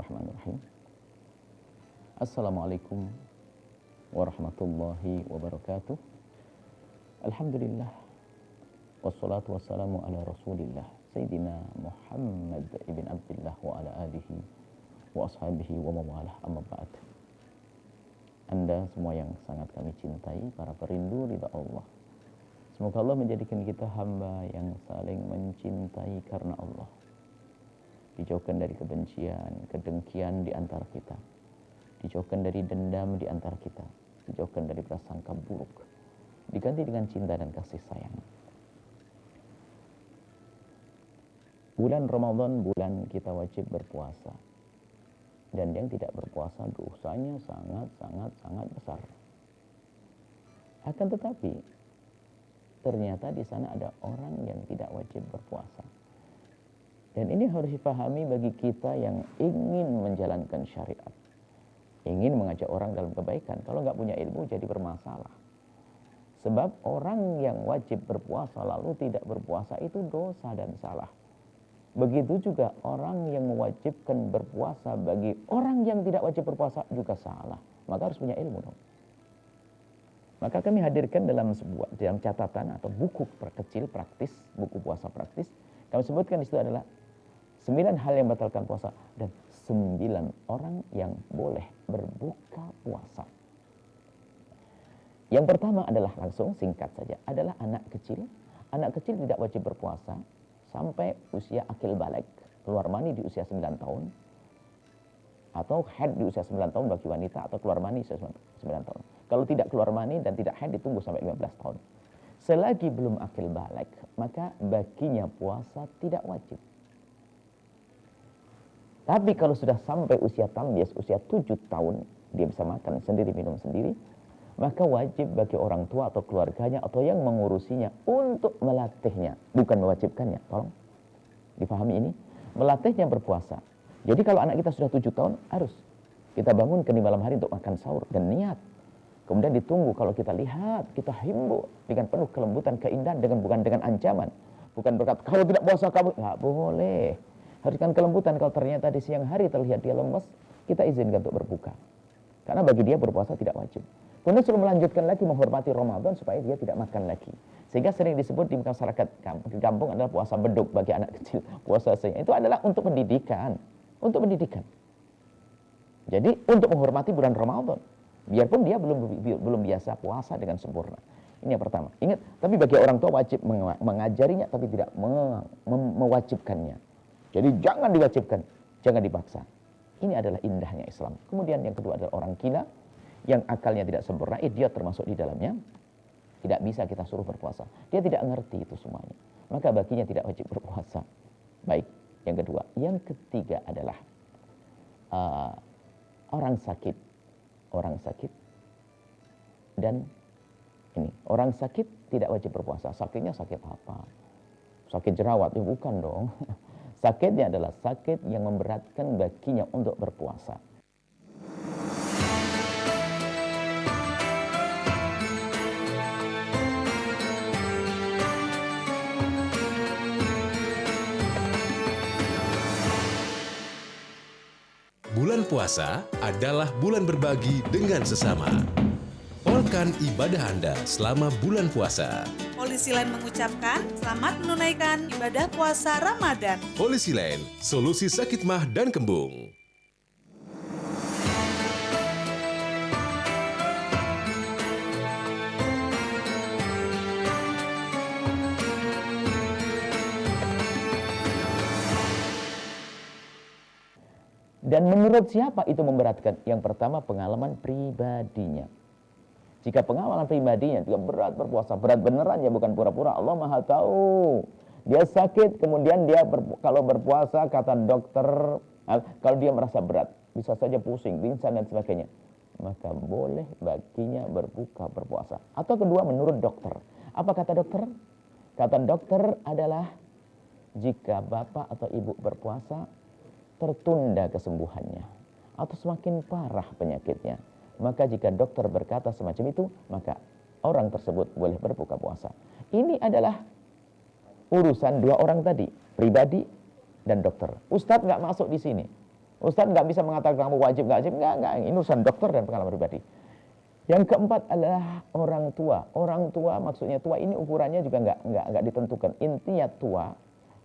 Bismillahirrahmanirrahim. Assalamualaikum warahmatullahi wabarakatuh. Alhamdulillah. Wassalatu wassalamu ala rasulillah Sayyidina Muhammad ibn Abdullah wa ala alihi wa ashabihi wa mawalah, amma ba'd. Anda semua yang sangat kami cintai, para perindu ridha Allah, semoga Allah menjadikan kita hamba yang saling mencintai karena Allah, dijauhkan dari kebencian, kedengkian di antara kita, dijauhkan dari dendam di antara kita, dijauhkan dari prasangka buruk, diganti dengan cinta dan kasih sayang. Bulan Ramadan, bulan kita wajib berpuasa, dan yang tidak berpuasa dosanya sangat besar. Akan tetapi ternyata di sana ada orang yang tidak wajib berpuasa. Dan ini harus dipahami bagi kita yang ingin menjalankan syariat, ingin mengajak orang dalam kebaikan. Kalau nggak punya ilmu jadi bermasalah. Sebab orang yang wajib berpuasa lalu tidak berpuasa itu dosa dan salah. Begitu juga orang yang mewajibkan berpuasa bagi orang yang tidak wajib berpuasa juga salah. Maka harus punya ilmu dong. Maka kami hadirkan dalam catatan atau buku kecil praktis, buku puasa praktis. Kami sebutkan di situ adalah 9 hal yang membatalkan puasa dan 9 orang yang boleh berbuka puasa. Yang pertama adalah, langsung singkat saja, adalah anak kecil. Anak kecil tidak wajib berpuasa sampai usia akil balik, keluar mani di usia 9 tahun, atau haid di usia 9 tahun bagi wanita, atau keluar mani usia 9 tahun. Kalau tidak keluar mani dan tidak haid ditunggu sampai 15 tahun. Selagi belum akil balik, maka baginya puasa tidak wajib. Tapi kalau sudah sampai usia tamyiz, usia 7 tahun, dia bisa makan sendiri, minum sendiri, maka wajib bagi orang tua atau keluarganya atau yang mengurusinya untuk melatihnya, bukan mewajibkannya. Tolong dipahami ini, melatihnya berpuasa. Jadi kalau anak kita sudah 7 tahun, harus kita bangunkan di malam hari untuk makan sahur dan niat. Kemudian ditunggu, kalau kita lihat, kita himbau dengan penuh kelembutan, keindahan, bukan dengan ancaman. Bukan berkata, kalau tidak puasa kamu, nggak boleh. Harus dengan kelembutan. Kalau ternyata di siang hari terlihat dia lemes, kita izinkan untuk berbuka. Karena bagi dia berpuasa tidak wajib. Kemudian suruh melanjutkan lagi menghormati Ramadan supaya dia tidak makan lagi. Sehingga sering disebut di masyarakat kampung adalah puasa beduk bagi anak kecil. Puasa itu adalah untuk pendidikan. Untuk pendidikan. Jadi untuk menghormati bulan Ramadan. Biarpun dia belum biasa puasa dengan sempurna. Ini yang pertama. Ingat, tapi bagi orang tua wajib mengajarinya tapi tidak mewajibkannya. Jadi jangan diwajibkan, jangan dipaksa. Ini adalah indahnya Islam. Kemudian yang kedua adalah orang gila yang akalnya tidak sempurna, dia termasuk di dalamnya. Tidak bisa kita suruh berpuasa. Dia tidak ngerti itu semuanya. Maka baginya tidak wajib berpuasa. Baik, yang kedua. Yang ketiga adalah orang sakit. Orang sakit. Dan ini, orang sakit tidak wajib berpuasa. Sakitnya sakit apa? Sakit jerawat? Ya bukan dong. Sakitnya adalah sakit yang memberatkan baginya untuk berpuasa. Bulan puasa adalah bulan berbagi dengan sesama. Polkan ibadah Anda selama bulan puasa. Polisiland mengucapkan selamat menunaikan ibadah puasa Ramadan. Polisiland, solusi sakit mah dan kembung. Dan menurut siapa itu memberatkan? Yang pertama, pengalaman pribadinya. Jika pengalaman pribadinya juga berat berpuasa, berat beneran ya, bukan pura-pura. Allah Maha tahu. Dia sakit, kemudian dia kalau berpuasa, kata dokter, kalau dia merasa berat, bisa saja pusing, pingsan dan sebagainya, maka boleh baginya berpuasa. Atau kedua, menurut dokter. Apa kata dokter? Kata dokter adalah jika bapak atau ibu berpuasa, tertunda kesembuhannya atau semakin parah penyakitnya, maka jika dokter berkata semacam itu, maka orang tersebut boleh berbuka puasa. Ini adalah urusan dua orang tadi, pribadi dan dokter. Ustadz nggak masuk di sini. Ustaz nggak bisa mengatakan kamu wajib, nggak wajib, nggak. Ini urusan dokter dan pengalaman pribadi. Yang keempat adalah orang tua. Orang tua maksudnya tua ini ukurannya juga nggak ditentukan. Intinya tua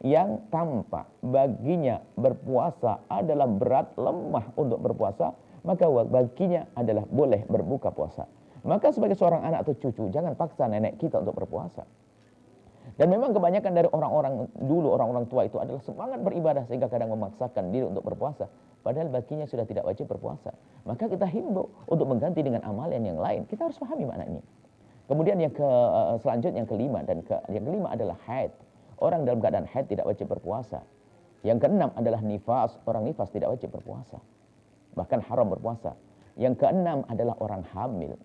yang tampak baginya berpuasa adalah berat, lemah untuk berpuasa, maka baginya adalah boleh berbuka puasa. Maka sebagai seorang anak atau cucu, jangan paksa nenek kita untuk berpuasa. Dan memang kebanyakan dari orang-orang dulu, orang-orang tua itu adalah semangat beribadah sehingga kadang memaksakan diri untuk berpuasa. Padahal baginya sudah tidak wajib berpuasa. Maka kita himbau untuk mengganti dengan amalan yang lain. Kita harus pahami makna ini. Kemudian selanjutnya yang kelima, yang kelima adalah haid. Orang dalam keadaan haid tidak wajib berpuasa. Yang keenam adalah nifas. Orang nifas tidak wajib berpuasa. Bahkan haram berpuasa. Yang keenam adalah orang hamil.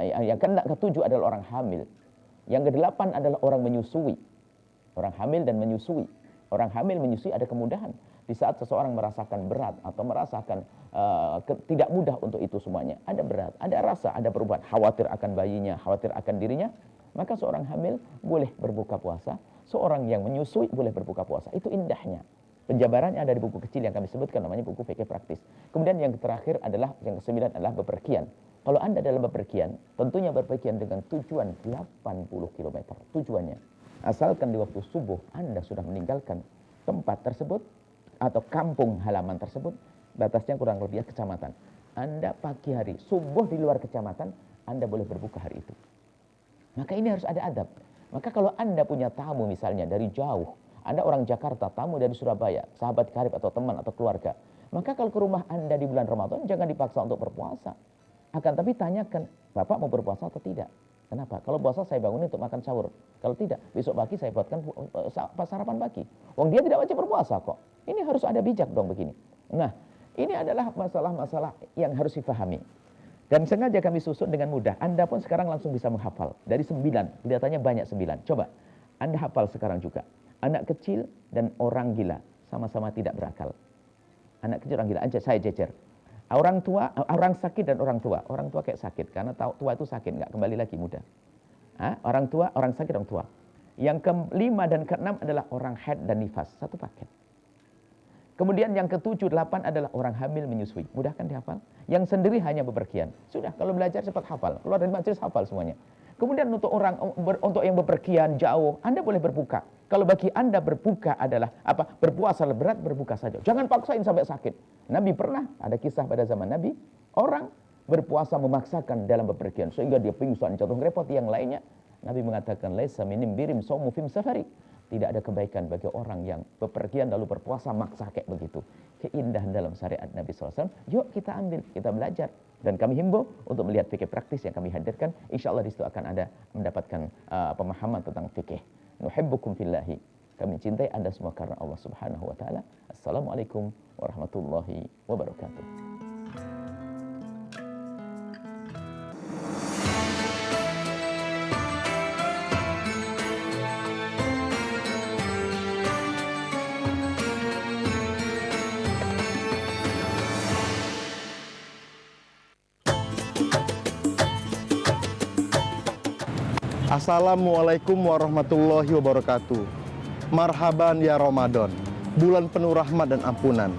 Yang ketujuh adalah orang hamil. Yang kedelapan adalah orang menyusui. Orang hamil dan menyusui. Orang hamil menyusui ada kemudahan. Di saat seseorang merasakan berat atau merasakan tidak mudah untuk itu semuanya. Ada berat, ada rasa, ada perubahan. Khawatir akan bayinya, khawatir akan dirinya. Maka seorang hamil boleh berbuka puasa. Seorang yang menyusui boleh berbuka puasa. Itu indahnya. Penjabarannya ada di buku kecil yang kami sebutkan, namanya buku fikih praktis. Kemudian yang terakhir adalah, yang kesembilan adalah bepergian. Kalau Anda dalam bepergian, tentunya bepergian dengan tujuan 80 km. Tujuannya, asalkan di waktu subuh Anda sudah meninggalkan tempat tersebut atau kampung halaman tersebut, batasnya kurang lebih kecamatan. Anda pagi hari, subuh di luar kecamatan, Anda boleh berbuka hari itu. Maka ini harus ada adab. Maka kalau Anda punya tamu misalnya dari jauh, Anda orang Jakarta, tamu dari Surabaya, sahabat karib atau teman atau keluarga, maka kalau ke rumah Anda di bulan Ramadan, jangan dipaksa untuk berpuasa. Akan tapi tanyakan, Bapak mau berpuasa atau tidak? Kenapa? Kalau puasa saya bangunin untuk makan sahur. Kalau tidak, besok pagi saya buatkan sarapan pagi. Wong dia tidak wajib berpuasa kok. Ini harus ada bijak dong begini. Nah, ini adalah masalah-masalah yang harus difahami. Dan sengaja kami susun dengan mudah. Anda pun sekarang langsung bisa menghafal. Dari 9, kelihatannya banyak 9. Coba, Anda hafal sekarang juga. Anak kecil dan orang gila sama-sama tidak berakal. Anak kecil, orang gila, aja saya jejer. Orang tua, orang sakit dan orang tua. Orang tua kayak sakit, karena tua itu sakit, nggak kembali lagi muda. Orang tua, orang sakit, orang tua. Yang kelima dan keenam adalah orang haid dan nifas. Satu paket. Kemudian yang ketujuh, 8 adalah orang hamil menyusui. Mudah kan dihafal? Yang sendiri hanya bepergian. Sudah, kalau belajar cepat hafal. Keluar dari majelis hafal semuanya. Kemudian untuk yang bepergian jauh, Anda boleh berbuka. Kalau bagi Anda berbuka adalah berpuasa berat, berbuka saja. Jangan paksain sampai sakit. Nabi pernah, ada kisah pada zaman Nabi, orang berpuasa memaksakan dalam bepergian sehingga dia pingsan, jatuh repot yang lainnya. Nabi mengatakan, laisa minim birim saumu fim safari. Tidak ada kebaikan bagi orang yang bepergian lalu berpuasa maksa kayak begitu. Keindahan dalam syariat Nabi SAW. Yuk kita ambil, kita belajar. Dan kami himbau untuk melihat fikih praktis yang kami hadirkan. Insya Allah di situ akan ada mendapatkan pemahaman tentang fikih. Nuhibbukum fillahi. Kami cintai Anda semua karena Allah Subhanahu wa taala. Assalamualaikum warahmatullahi wabarakatuh. Assalamualaikum warahmatullahi wabarakatuh. Marhaban ya Ramadan, bulan penuh rahmat dan ampunan.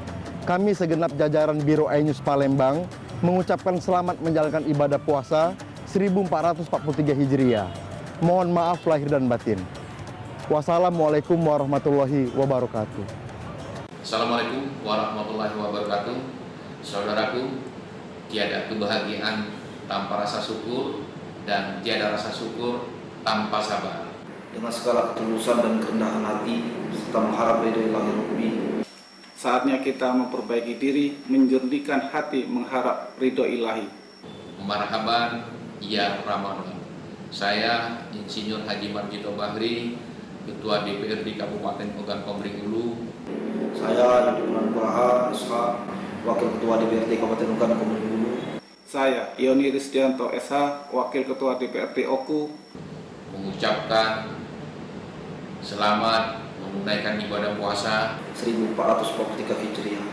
Kami segenap jajaran Biro Ainus Palembang mengucapkan selamat menjalankan ibadah puasa 1443 Hijriah. Mohon maaf lahir dan batin. Wassalamualaikum warahmatullahi wabarakatuh. Assalamualaikum warahmatullahi wabarakatuh. Saudaraku, tiada kebahagiaan tanpa rasa syukur dan tiada rasa syukur tanpa sabar. Dengan segala ketulusan dan kerendahan hati serta mengharap ridho Ilahi Rabbi. Saatnya kita memperbaiki diri, menjernihkan hati, mengharap ridho Ilahi. Marhaban ya Ramadan. Saya Insinyur Haji Marjito Bahri, Ketua DPRD Kabupaten Ogan Komering Ulu. Saya Yudiman Praha SH, Wakil Ketua DPRD Kabupaten Ogan Komering Ulu. Saya Yoni Risdianto SH, Wakil Ketua DPRD Oku, mengucapkan selamat menunaikan ibadah puasa 1443 Hijriah.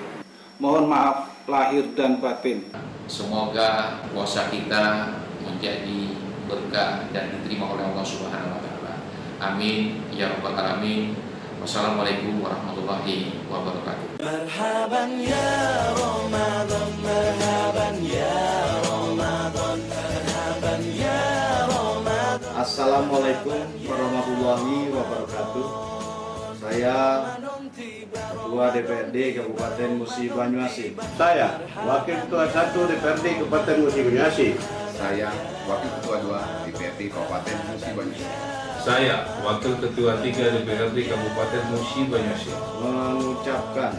Mohon maaf lahir dan batin. Semoga puasa kita menjadi berkah dan diterima oleh Allah Subhanahu wa taala. Amin ya rabbal alamin. Wassalamualaikum warahmatullahi wabarakatuh. Marhaban ya Ramadan, marhaban ya Ramadan, marhaban ya Ramadan. Assalamualaikum warahmatullahi wabarakatuh. Saya Ketua DPRD Kabupaten Musi Banyuasin. Saya Wakil Ketua 1 DPRD Kabupaten Musi Banyuasin. Saya Wakil Ketua 2 DPRD Kabupaten Musi Banyuasin. Saya Wakil Ketua 3 DPRD Kabupaten Musi Banyuasin. Mengucapkan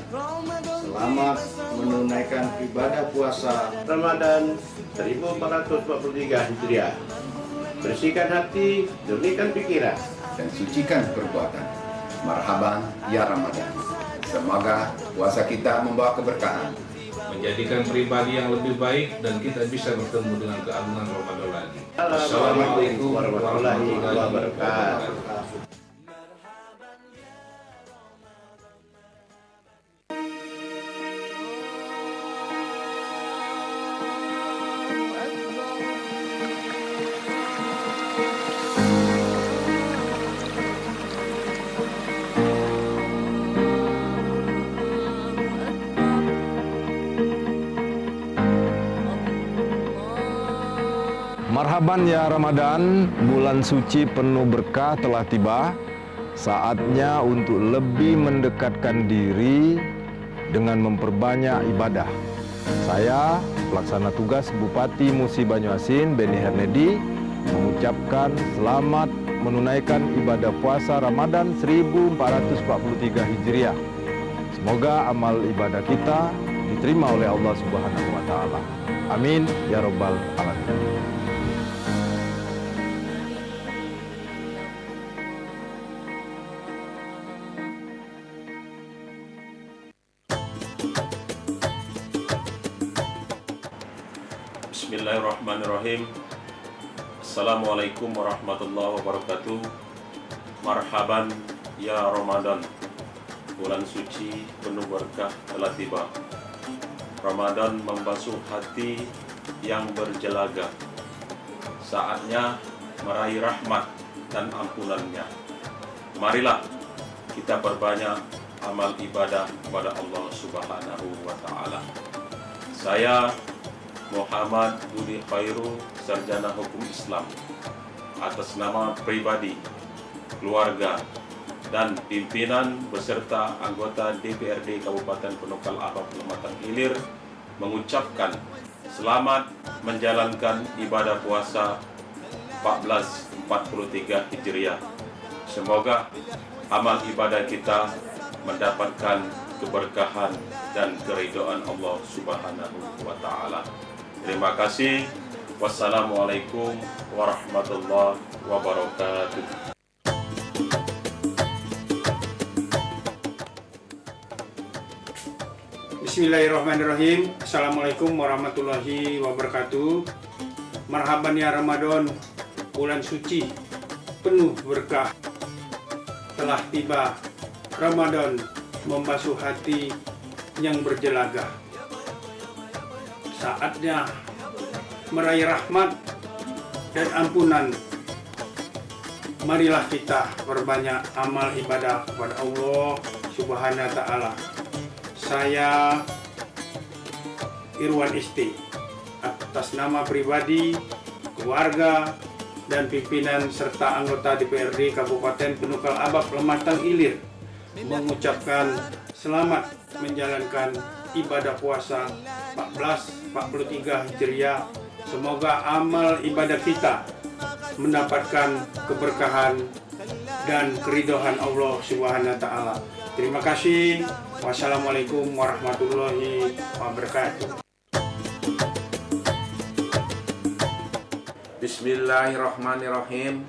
selamat menunaikan ibadah puasa Ramadan 1443 Hijriah. Bersihkan hati, jernihkan pikiran, dan sucikan perbuatan. Marhaban ya Ramadan. Semoga puasa kita membawa keberkahan, menjadikan pribadi yang lebih baik, dan kita bisa bertemu dengan keagungan Ramadan lagi. Assalamualaikum warahmatullahi wabarakatuh. Marhaban ya Ramadan, bulan suci penuh berkah telah tiba. Saatnya untuk lebih mendekatkan diri dengan memperbanyak ibadah. Saya, pelaksana tugas Bupati Musi Banyuasin, Beni Hernedi, mengucapkan selamat menunaikan ibadah puasa Ramadan 1443 Hijriah. Semoga amal ibadah kita diterima oleh Allah Subhanahu wa Ta'ala. Amin ya Rabbal Alamin. Bismillahirrahmanirrahim. Assalamualaikum warahmatullahi wabarakatuh. Marhaban ya Ramadan. Bulan suci penuh berkah telah tiba. Ramadan membasuh hati yang berjelaga. Saatnya meraih rahmat dan ampunannya. Marilah kita perbanyak amal ibadah kepada Allah Subhanahu wa Ta'ala. Saya Muhammad Budi Khairu, Sarjana Hukum Islam, atas nama pribadi, keluarga, dan pimpinan beserta anggota DPRD Kabupaten Penukal Abab Kecamatan Ilir, mengucapkan selamat menjalankan ibadah puasa 1443 Hijriah. Semoga amal ibadah kita mendapatkan keberkahan dan keridhaan Allah Subhanahu wa Ta'ala. Terima kasih. Wassalamualaikum warahmatullahi wabarakatuh. Bismillahirrahmanirrahim. Assalamualaikum warahmatullahi wabarakatuh. Marhaban ya Ramadan, bulan suci penuh berkah telah tiba. Ramadan membasuh hati yang berjelaga. Saatnya meraih rahmat dan ampunan. Marilah kita perbanyak amal ibadah kepada Allah Subhanahu wa Ta'ala. Saya Irwan Isti, atas nama pribadi, keluarga, dan pimpinan serta anggota DPRD Kabupaten Penukal Abab Lematang Ilir, mengucapkan selamat menjalankan ibadah puasa 1443 Hijriah. Semoga amal ibadah kita mendapatkan keberkahan dan keridhaan Allah Subhanahu wa Ta'ala. Terima kasih. Wassalamualaikum warahmatullahi wabarakatuh. Bismillahirrahmanirrahim.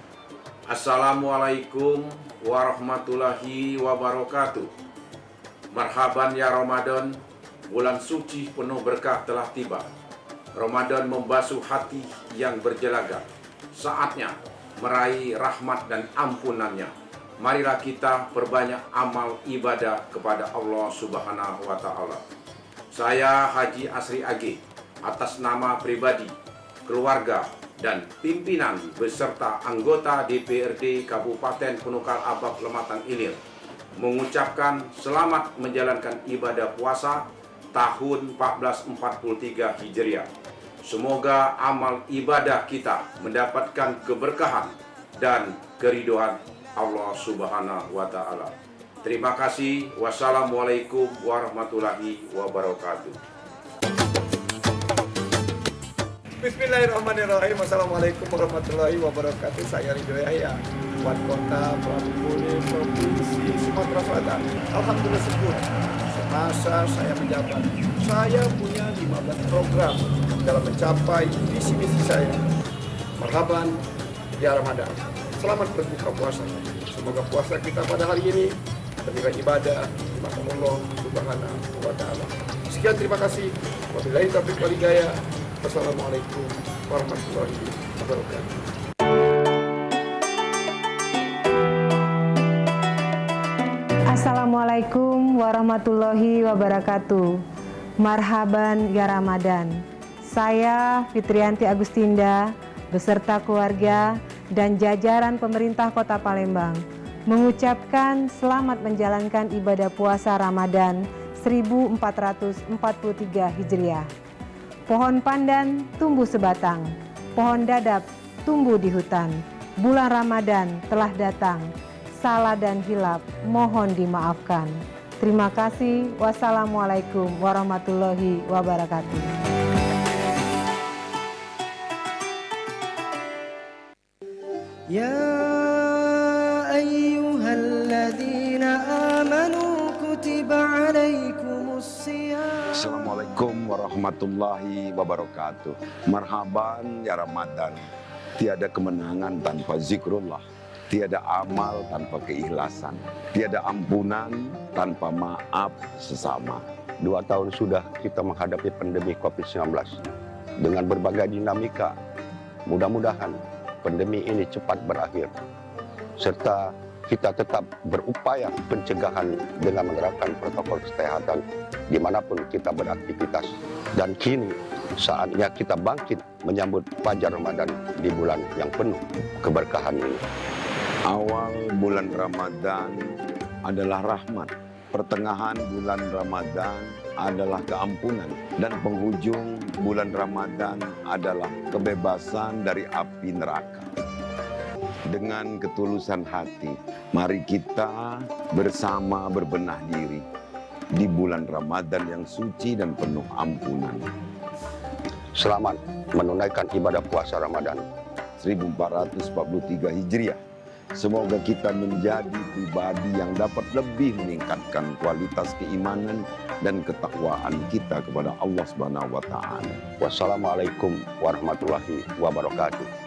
Assalamualaikum warahmatullahi wabarakatuh. Marhaban ya Ramadan, bulan suci penuh berkah telah tiba. Ramadan membasuh hati yang berjelaga. Saatnya meraih rahmat dan ampunannya. Marilah kita perbanyak amal ibadah kepada Allah Subhanahu wa Ta'ala. Saya Haji Asri Age, atas nama pribadi, keluarga, dan pimpinan beserta anggota DPRD Kabupaten Penukal Abab Lematang Ilir, mengucapkan selamat menjalankan ibadah puasa tahun 1443 Hijriah. Semoga amal ibadah kita mendapatkan keberkahan dan keridhaan Allah Subhanahu wa Ta'ala. Terima kasih. Wassalamualaikum warahmatullahi wabarakatuh. Bismillahirrahmanirrahim. Assalamualaikum warahmatullahi wabarakatuh. Saya Ridho Yahya, Wali Kota Pramuka, Provinsi Sumatera Selatan. Alhamdulillah syukur. Semasa saya menjabat, saya punya 15 program dalam mencapai visi-misi saya. Marhaban ya Ramadan. Selamat berbuka puasa. Semoga puasa kita pada hari ini bernilai ibadah di mata Allah Subhanahu wa Ta'ala. Sekian, terima kasih. Wabillahi taufiq wal hidayah. Wassalamualaikum warahmatullahi wabarakatuh. Assalamualaikum warahmatullahi wabarakatuh. Marhaban ya Ramadan. Saya Fitrianti Agustinda beserta keluarga dan jajaran pemerintah Kota Palembang mengucapkan selamat menjalankan ibadah puasa Ramadan 1443 Hijriah. Pohon pandan tumbuh sebatang, pohon dadap tumbuh di hutan. Bulan Ramadan telah datang, salah dan hilap mohon dimaafkan. Terima kasih. Wassalamualaikum warahmatullahi wabarakatuh. Ya ayyuhalladzina amanu kutiba alaikumus siyam. Assalamualaikum warahmatullahi wabarakatuh. Marhaban ya Ramadan. Tiada kemenangan tanpa zikrullah, tiada amal tanpa keikhlasan, tiada ampunan tanpa maaf sesama. 2 tahun sudah kita menghadapi pandemi COVID-19 dengan berbagai dinamika. Mudah-mudahan pandemi ini cepat berakhir, serta kita tetap berupaya pencegahan dengan menerapkan protokol kesehatan dimanapun kita beraktivitas. Dan kini saatnya kita bangkit menyambut Fajar Ramadan di bulan yang penuh keberkahan ini. Awal bulan Ramadan adalah rahmat, pertengahan bulan Ramadan adalah keampunan, dan penghujung bulan Ramadan adalah kebebasan dari api neraka. Dengan ketulusan hati, mari kita bersama berbenah diri di bulan Ramadan yang suci dan penuh ampunan. Selamat menunaikan ibadah puasa Ramadan 1443 Hijriah. Semoga kita menjadi pribadi yang dapat lebih meningkatkan kualitas keimanan dan ketakwaan kita kepada Allah Subhanahu wa Ta'ala. Wassalamualaikum warahmatullahi wabarakatuh.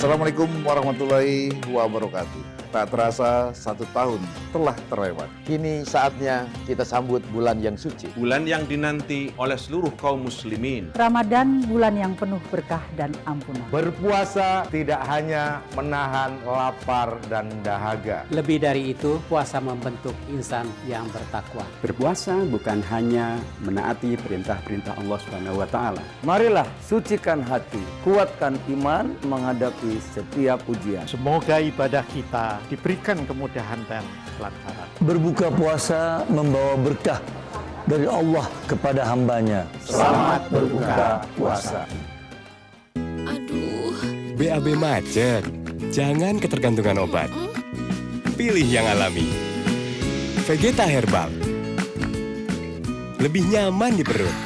Assalamualaikum warahmatullahi wabarakatuh. Tak terasa 1 tahun telah terlewat. Kini saatnya kita sambut bulan yang suci. Bulan yang dinanti oleh seluruh kaum muslimin. Ramadan bulan yang penuh berkah dan ampunan. Berpuasa tidak hanya menahan lapar dan dahaga. Lebih dari itu, puasa membentuk insan yang bertakwa. Berpuasa bukan hanya menaati perintah-perintah Allah Subhanahu wa Ta'ala. Marilah sucikan hati, kuatkan iman menghadapi setiap ujian. Semoga ibadah kita diberikan kemudahan dan kelancaran. Berbuka puasa membawa berkah dari Allah kepada hambanya. Selamat berbuka puasa. Aduh, BAB macet. Jangan ketergantungan obat. Pilih yang alami. Vegeta Herbal. Lebih nyaman di perut.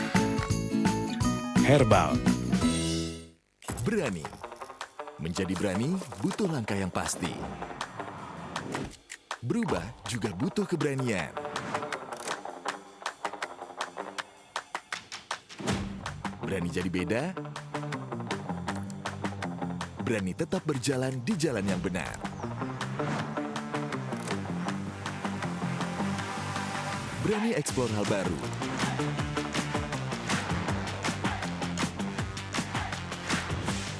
Herbal. Berani. Menjadi berani butuh langkah yang pasti. Berubah juga butuh keberanian. Berani jadi beda. Berani tetap berjalan di jalan yang benar. Berani eksplor hal baru.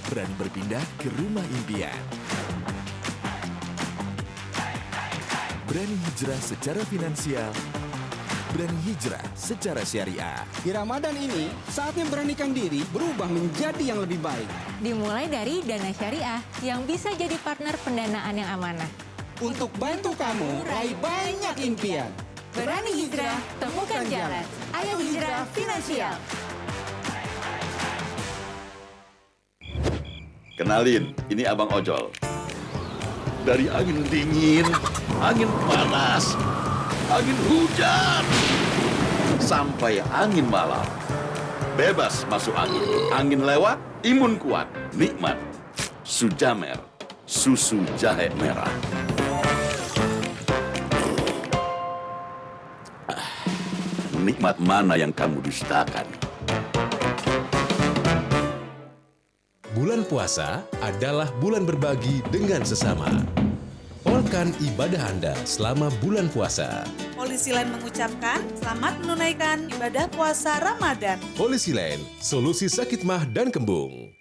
Berani berpindah ke rumah impian. Berani hijrah secara finansial, berani hijrah secara syariah. Di Ramadan ini, saatnya beranikan diri berubah menjadi yang lebih baik. Dimulai dari Dana Syariah yang bisa jadi partner pendanaan yang amanah. Untuk bantu kamu raih banyak impian. Berani hijrah, temukan jalan. Ayo hijrah finansial. Kenalin, ini Abang Ojol. Dari angin dingin, angin panas, angin hujan, sampai angin malam. Bebas masuk angin. Angin lewat, imun kuat, nikmat. Sujamer, susu jahe merah. Nikmat mana yang kamu dustakan? Bulan puasa adalah bulan berbagi dengan sesama. Polkan ibadah Anda selama bulan puasa. Polisi Lain mengucapkan selamat menunaikan ibadah puasa Ramadan. Polisi Lain, solusi sakit mah dan kembung.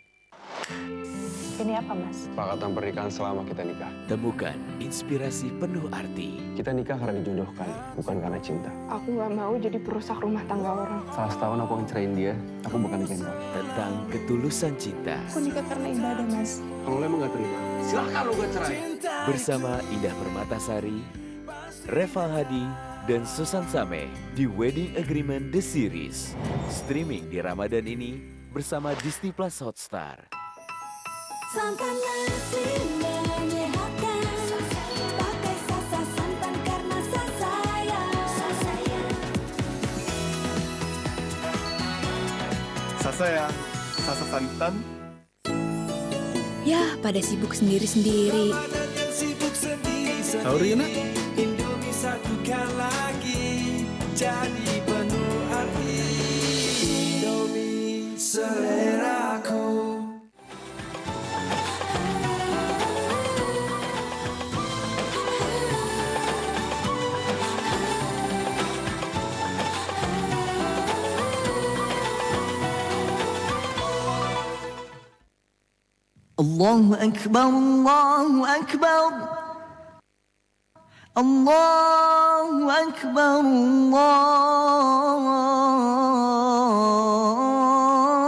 Ini apa, Mas? Kesepakatan pernikahan selama kita nikah. Temukan inspirasi penuh arti. Kita nikah karena dijodohkan, bukan karena cinta. Aku nggak mau jadi perusak rumah tangga orang. Salah setahun aku ngecerain dia, aku bukan nikahin kamu. Tentang ketulusan cinta. Aku nikah karena ibadah, Mas. Kalau lo emang gak terima, silakan lo gak cerai. Bersama Indah Permatasari, Reval Hadi, dan Susan Sameh di Wedding Agreement The Series. Streaming di Ramadan ini bersama Disney Plus Hotstar. Santan nasi menyehatkan, pakai Sasa santan karena sayang. Sasayang, Sasa santan. Ya, pada sibuk sendiri-sendiri. Sahur ya, Nak? Indomie satukan lagi, jadi penuh arti. Indomie seleraku. الله أكبر الله أكبر الله أكبر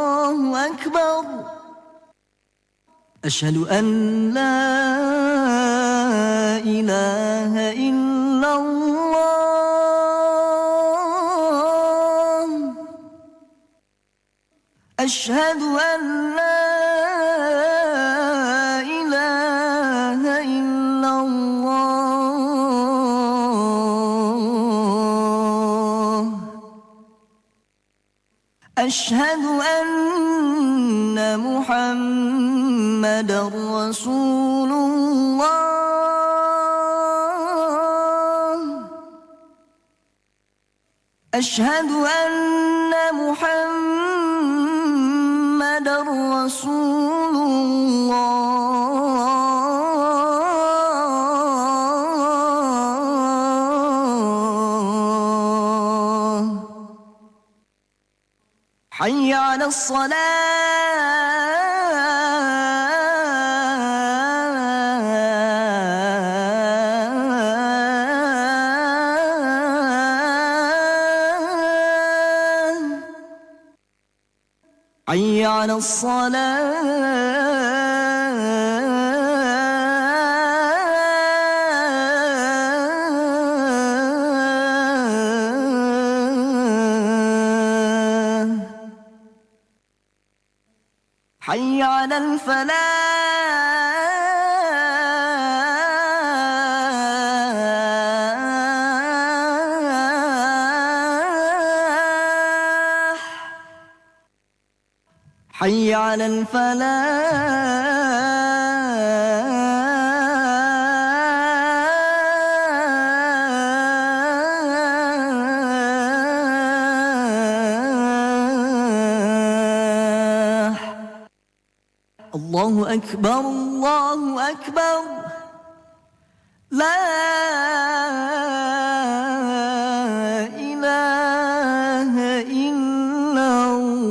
الله أكبر أشهد أن لا إله إلا الله أشهد أن لا أشهد أن محمد رسول الله أشهد أن محمد رسول حي على الصلاة حي على حي على الفلاح حي على الفلاح الله أكبر الله أكبر لا إله إلا الله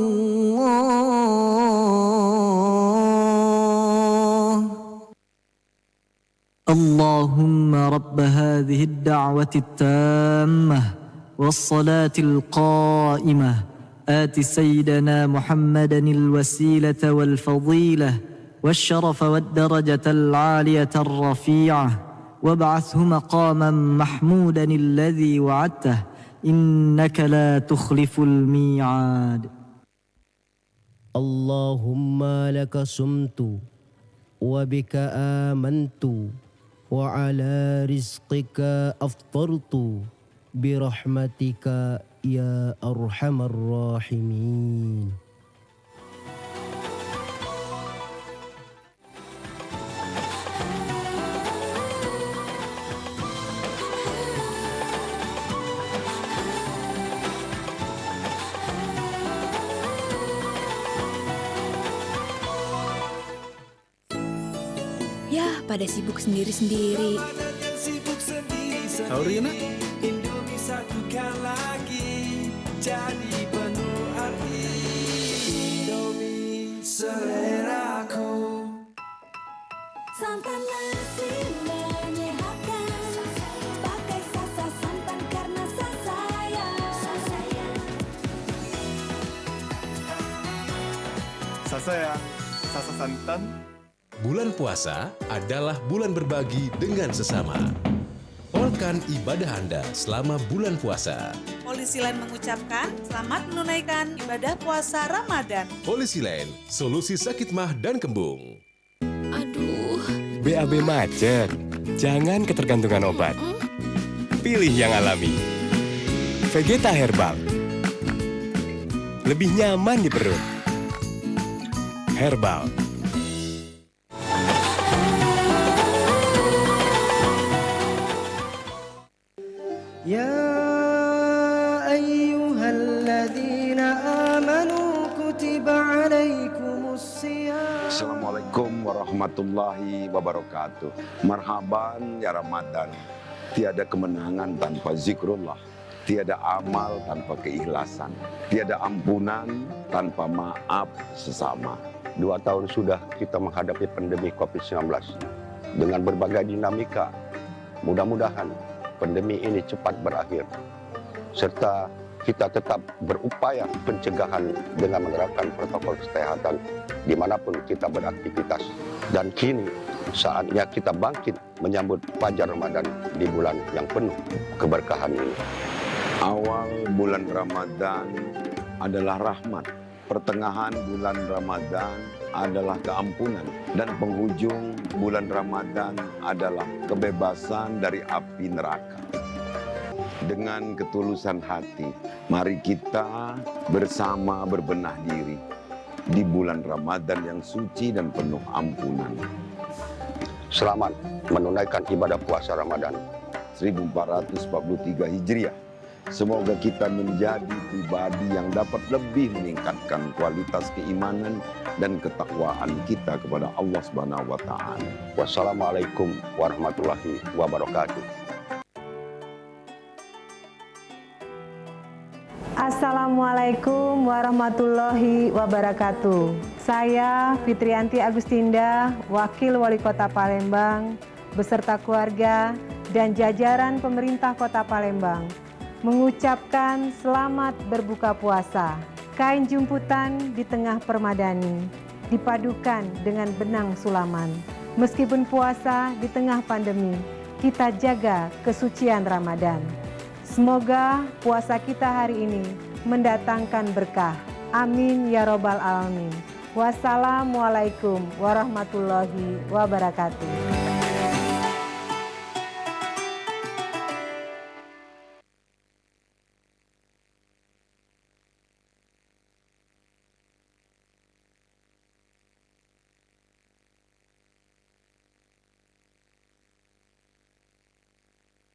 اللهم رب هذه الدعوة التامة والصلاة القائمة آت سيدنا محمدا الوسيلة والفضيلة والشرف والدرجة العالية الرفيعة وابعثه مقاما محمودا الذي وعدته إنك لا تخلف الميعاد. اللهم لك صمت وبك آمنت وعلى رزقك أفطرت برحمتك يا أرحم الراحمين. Ya, pada sibuk sendiri-sendiri. Saurina? Indomie satukan lagi, jadi penuh arti. Indomie seleraku. Santan nasi menyehatkan. Pakai Sasa santan karena sayang. Sasayang, Sasa santan. Bulan puasa adalah bulan berbagi dengan sesama. Polkan ibadah Anda selama bulan puasa. Polisi lain mengucapkan selamat menunaikan ibadah puasa Ramadan. Polisi lain, solusi sakit mah dan kembung. Aduh. BAB macet, jangan ketergantungan obat. Pilih yang alami. Vegeta Herbal. Lebih nyaman di perut. Herbal. يا أيها الذين آمنوا كتب عليكم الصيام. Assalamualaikum warahmatullahi wabarakatuh. Marhaban ya Ramadan. Tiada kemenangan tanpa zikrullah. Tiada amal tanpa keikhlasan. Tiada ampunan tanpa maaf sesama. 2 tahun sudah kita menghadapi pandemi COVID-19 dengan berbagai dinamika. Mudah-mudahan pandemi ini cepat berakhir, serta kita tetap berupaya pencegahan dengan menerapkan protokol kesehatan dimanapun kita beraktivitas. Dan kini saatnya kita bangkit menyambut Fajar Ramadan di bulan yang penuh keberkahan ini. Awal bulan Ramadan adalah rahmat. Pertengahan bulan Ramadan adalah keampunan. Dan penghujung bulan Ramadan adalah kebebasan dari api neraka. Dengan ketulusan hati, mari kita bersama berbenah diri di bulan Ramadan yang suci dan penuh ampunan. Selamat menunaikan ibadah puasa Ramadan 1443 Hijriah. Semoga kita menjadi pribadi yang dapat lebih meningkatkan kualitas keimanan dan ketakwaan kita kepada Allah Subhanahu wa taala. Wassalamualaikum warahmatullahi wabarakatuh. Assalamualaikum warahmatullahi wabarakatuh. Saya Fitrianti Agustinda, Wakil Wali Kota Palembang, beserta keluarga dan jajaran pemerintah Kota Palembang mengucapkan selamat berbuka puasa. Kain jumputan di tengah permadani, dipadukan dengan benang sulaman. Meskipun puasa di tengah pandemi, kita jaga kesucian Ramadan. Semoga puasa kita hari ini mendatangkan berkah. Amin ya robbal alamin. Wassalamualaikum warahmatullahi wabarakatuh.